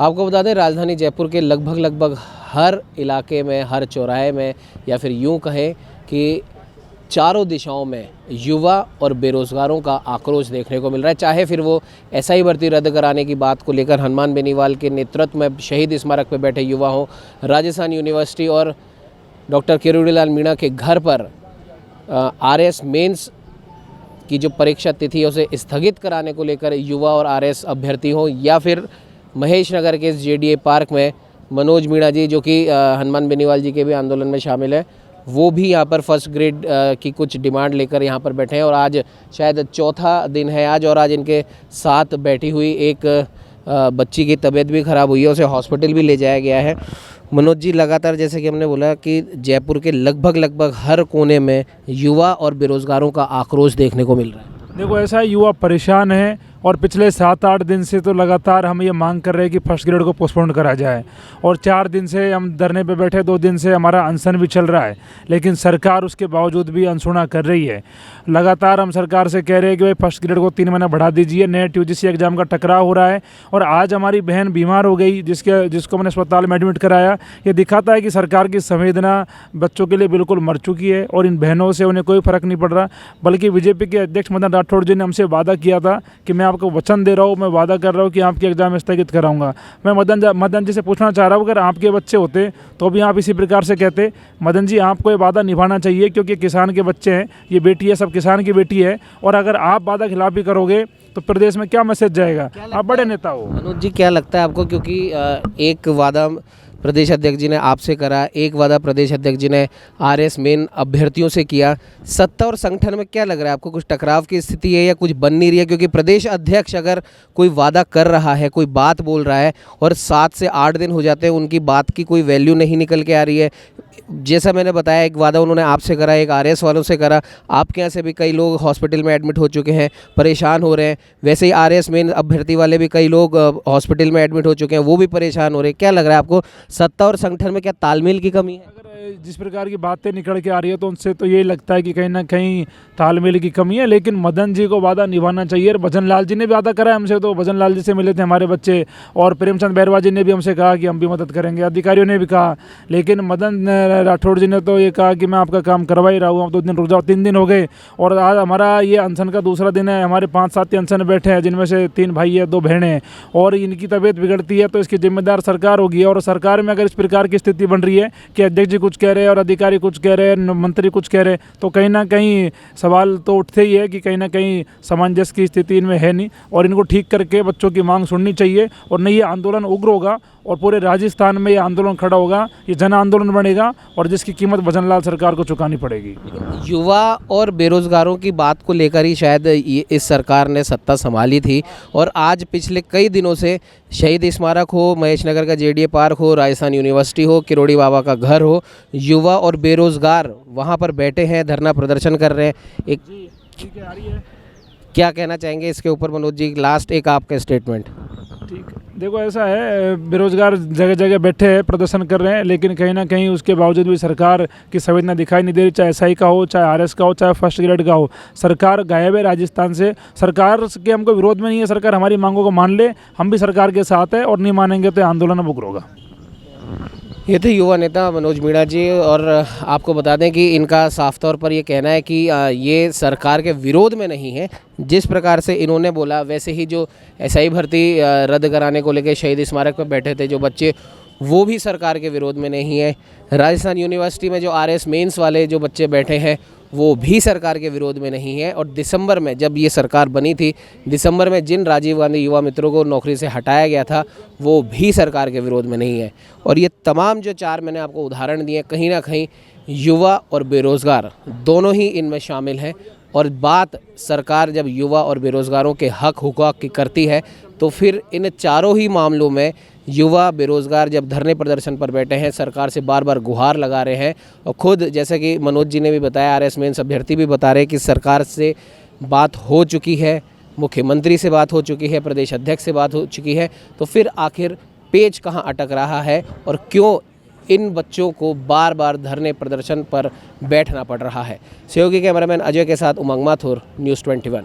आपको बता दें, राजधानी जयपुर के लगभग हर इलाके में, हर चौराहे में, या फिर यूं कहें कि चारों दिशाओं में युवा और बेरोज़गारों का आक्रोश देखने को मिल रहा है। चाहे फिर वो एसआई भर्ती रद्द कराने की बात को लेकर हनुमान बेनीवाल के नेतृत्व में शहीद स्मारक पर बैठे युवा हों, राजस्थान यूनिवर्सिटी और डॉक्टर किरोड़ीलाल मीणा के घर पर आरएस मेंस की जो परीक्षा तिथि है उसे स्थगित कराने को लेकर युवा और आरएस अभ्यर्थी हों, या फिर महेश नगर के जेडीए पार्क में मनोज मीणा जी, जो कि हनुमान बेनीवाल जी के भी आंदोलन में शामिल है, वो भी यहाँ पर फर्स्ट ग्रेड की कुछ डिमांड लेकर यहाँ पर बैठे हैं। और आज शायद चौथा दिन है आज, और आज इनके साथ बैठी हुई एक बच्ची की तबीयत भी ख़राब हुई है, उसे हॉस्पिटल भी ले जाया गया है। मनोज जी, लगातार जैसे कि हमने बोला कि जयपुर के लगभग हर कोने में युवा और बेरोज़गारों का आक्रोश देखने को मिल रहा है। देखो, ऐसा युवा परेशान है और पिछले 7-8 दिन से तो लगातार हम ये मांग कर रहे हैं कि फर्स्ट ग्रेड को पोस्टपोन करा जाए, और 4 दिन से हम धरने पे बैठे, 2 दिन से हमारा अनशन भी चल रहा है, लेकिन सरकार उसके बावजूद भी अनसुना कर रही है। लगातार हम सरकार से कह रहे हैं कि भाई फर्स्ट ग्रेड को 3 महीना बढ़ा दीजिए। नेट यूजीसी एग्जाम का टकराव हो रहा है, और आज हमारी बहन बीमार हो गई जिसको मैंने अस्पताल में एडमिट कराया। ये दिखाता है कि सरकार की संवेदना बच्चों के लिए बिल्कुल मर चुकी है, और इन बहनों से उन्हें कोई फ़र्क नहीं पड़ रहा। बल्कि बीजेपी के अध्यक्ष मदन राठौड़ जी ने हमसे वादा किया था कि मैं आपको वचन दे रहा हूँ, मैं वादा कर रहा हूँ कि आपकी एग्जाम स्थगित कराऊंगा। मैं मदन जी से पूछना चाह रहा हूँ, अगर आपके बच्चे होते तो भी आप इसी प्रकार से कहते? मदन जी, आपको ये वादा निभाना चाहिए, क्योंकि किसान के बच्चे हैं, ये बेटी है, सब किसान की बेटी है, और अगर आप वादा खिलाफ भी करोगे तो प्रदेश में क्या मैसेज जाएगा? आप बड़े नेता हो। मनोज जी, क्या लगता है आपको, क्योंकि एक वादा प्रदेश अध्यक्ष जी ने आपसे करा, एक वादा प्रदेश अध्यक्ष जी ने आरएस मेन अभ्यर्थियों से किया, सत्ता और संगठन में क्या लग रहा है आपको, कुछ टकराव की स्थिति है या कुछ बन नहीं रही है? क्योंकि प्रदेश अध्यक्ष अगर कोई वादा कर रहा है, कोई बात बोल रहा है, और 7 से 8 दिन हो जाते हैं, उनकी बात की कोई वैल्यू नहीं निकल के आ रही है। जैसा मैंने बताया, एक वादा उन्होंने आपसे करा, एक आरएस वालों से करा, आपके यहाँ से भी कई लोग हॉस्पिटल में एडमिट हो चुके हैं, परेशान हो रहे हैं। वैसे ही आरएस मेन अभ्यर्थी वाले भी कई लोग हॉस्पिटल में एडमिट हो चुके हैं, वो भी परेशान हो रहे हैं। क्या लग रहा है आपको, सत्ता और संगठन में क्या तालमेल की कमी है? जिस प्रकार की बातें निकल के आ रही है तो उनसे तो ये लगता है कि कहीं ना कहीं तालमेल की कमी है। लेकिन मदन जी को वादा निभाना चाहिए। और भजन लाल जी ने भी वादा करा है हमसे, तो भजन लाल जी से मिले थे हमारे बच्चे, और प्रेमचंद बैरवा जी ने भी हमसे कहा कि हम भी मदद करेंगे, अधिकारियों ने भी कहा। लेकिन मदन राठौड़ जी ने तो ये कहा कि मैं आपका काम करवा ही रहा हूँ, अब 2 दिन रुक जाओ। 3 दिन हो गए, और आज हमारा ये अनशन का दूसरा दिन है। हमारे 5 साथी अनशन बैठे हैं, जिनमें से 3 भाई है, 2 बहनें हैं, और इनकी तबीयत बिगड़ती है तो इसकी जिम्मेदार सरकार होगी। और सरकार में अगर इस प्रकार की स्थिति बन रही है कि अध्यक्ष जी कुछ कह रहे हैं और अधिकारी कुछ कह रहे हैं, मंत्री कुछ कह रहे हैं, तो कहीं ना कहीं सवाल तो उठते ही है कि कहीं ना कहीं सामंजस्य की स्थिति इनमें है नहीं, और इनको ठीक करके बच्चों की मांग सुननी चाहिए। और नहीं, ये आंदोलन उग्र होगा और पूरे राजस्थान में ये आंदोलन खड़ा होगा, ये जन आंदोलन बनेगा, और जिसकी कीमत भजनलाल सरकार को चुकानी पड़ेगी। युवा और बेरोजगारों की बात को लेकर ही शायद इस सरकार ने सत्ता संभाली थी, और आज पिछले कई दिनों से शहीद स्मारक हो, महेश नगर का जेडीए पार्क हो, राजस्थान यूनिवर्सिटी हो, किरोड़ी बाबा का घर हो, युवा और बेरोजगार वहाँ पर बैठे हैं, धरना प्रदर्शन कर रहे हैं। क्या कहना चाहेंगे इसके ऊपर मनोज जी? लास्ट एक आपका स्टेटमेंट। ठीक, देखो ऐसा है, बेरोजगार जगह जगह बैठे हैं, प्रदर्शन कर रहे हैं, लेकिन कहीं ना कहीं उसके बावजूद भी सरकार की संवेदना दिखाई नहीं दे रही। चाहे एसआई का हो, चाहे आरएस का हो, चाहे फर्स्ट ग्रेड का हो, सरकार गायब है राजस्थान से। सरकार के हमको विरोध में नहीं है, सरकार हमारी मांगों को मान ले, हम भी सरकार के साथ है, और नहीं मानेंगे तो आंदोलन उग्र होगा। ये थे युवा नेता मनोज मीणा जी, और आपको बता दें कि इनका साफ तौर पर ये कहना है कि ये सरकार के विरोध में नहीं है। जिस प्रकार से इन्होंने बोला, वैसे ही जो एसआई भर्ती रद्द कराने को लेकर शहीद स्मारक पर बैठे थे जो बच्चे, वो भी सरकार के विरोध में नहीं है। राजस्थान यूनिवर्सिटी में जो आरएस मेंस वाले जो बच्चे बैठे हैं, वो भी सरकार के विरोध में नहीं है। और दिसंबर में जब ये सरकार बनी थी, दिसंबर में जिन राजीव गांधी युवा मित्रों को नौकरी से हटाया गया था, वो भी सरकार के विरोध में नहीं है। और ये तमाम जो 4 मैंने आपको उदाहरण दिए, कहीं ना कहीं युवा और बेरोज़गार दोनों ही इनमें शामिल हैं। और बात सरकार जब युवा और बेरोज़गारों के हक हुकूक की करती है, तो फिर इन चारों ही मामलों में युवा बेरोज़गार जब धरने प्रदर्शन पर बैठे हैं, सरकार से बार बार गुहार लगा रहे हैं। और खुद जैसे कि मनोज जी ने भी बताया, आरएस मेंस अभ्यर्थी भी बता रहे हैं कि सरकार से बात हो चुकी है, मुख्यमंत्री से बात हो चुकी है, प्रदेश अध्यक्ष से बात हो चुकी है, तो फिर आखिर पेच कहाँ अटक रहा है और क्यों इन बच्चों को बार बार धरने प्रदर्शन पर बैठना पड़ रहा है? सहयोगी कैमरामैन अजय के साथ उमंग माथुर, न्यूज़ 21।